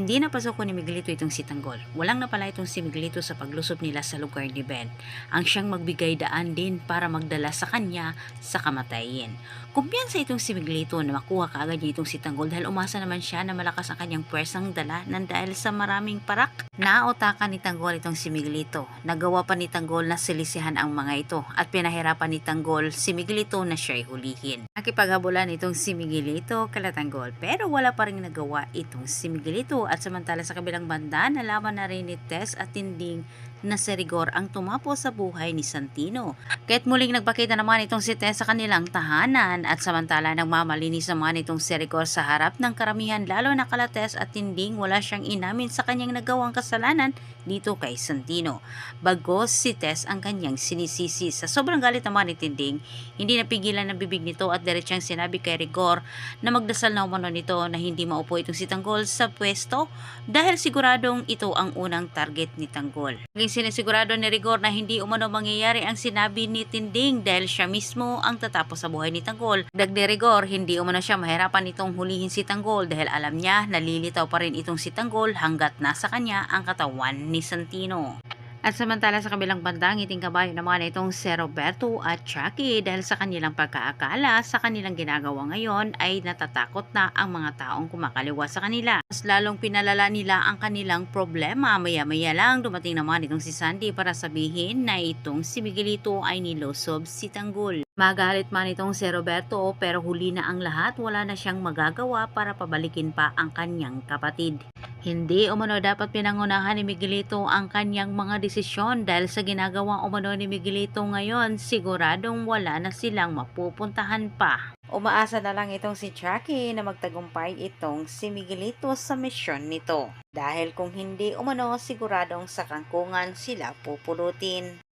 Hindi napasuko ni Miguelito itong si Tanggol. Walang napala itong si Miguelito sa paglusob nila sa lugar ni Ben. Ang siyang magbigay daan din para magdala sa kanya sa kamatayin. Kumpiyansa itong si Miguelito na makuha kaagad niya itong si Tanggol dahil umasa naman siya na malakas ang kanyang pwersang dala nang dahil sa maraming parak. Naotakan ni Tanggol itong si Miguelito. Nagawa pa ni Tanggol na silisihan ang mga ito at pinahirapan ni Tanggol si Miguelito na siya'y hulihin. Nakipaghabulan itong si Miguelito kala Tanggol pero wala pa rin nagawa itong si Miguelito. At samantala sa kabilang banda, nalaman na rin ni Tess at Tinding na si Rigor ang tumapo sa buhay ni Santino. Kaya't muling nagpakita naman itong si Tess sa kanilang tahanan at samantala nagmamalinis naman itong si Rigor sa harap ng karamihan lalo na kala Tess at Tinding wala siyang inamin sa kanyang nagawang kasalanan dito kay Santino. Bagos si Tess ang kanyang sinisisi. Sa sobrang galit naman ni Tinding, hindi napigilan ng bibig nito at diretsang sinabi kay Rigor na magdasal na umano nito na hindi maupo itong si Tanggol sa pwesto dahil siguradong ito ang unang target ni Tanggol. Naging sinisigurado ni Rigor na hindi umano mangyayari ang sinabi ni Tinding dahil siya mismo ang tatapos sa buhay ni Tanggol. Dagdag ni Rigor, hindi umano siya mahirapan itong hulihin si Tanggol dahil alam niya nalilitaw pa rin itong si Tanggol hanggat nasa kanya ang katawan ni Santino. At samantala sa kabilang banda, ngiting kabayo naman itong si Roberto at Chucky dahil sa kanilang pagkaakala sa kanilang ginagawa ngayon ay natatakot na ang mga taong kumakaliwa sa kanila. Mas lalong pinalala nila ang kanilang problema. Maya-maya lang dumating naman itong si Sandy para sabihin na itong si Miguelito ay nilosob si Tanggol. Magalit man itong si Roberto pero huli na ang lahat, wala na siyang magagawa para pabalikin pa ang kanyang kapatid. Hindi umano dapat pinangunahan ni Miguelito ang kanyang mga desisyon dahil sa ginagawa umano ni Miguelito ngayon, siguradong wala na silang mapupuntahan pa. Umaasa na lang itong si Chucky na magtagumpay itong si Miguelito sa misyon nito. Dahil kung hindi umano, siguradong sa kangkungan sila pupulutin.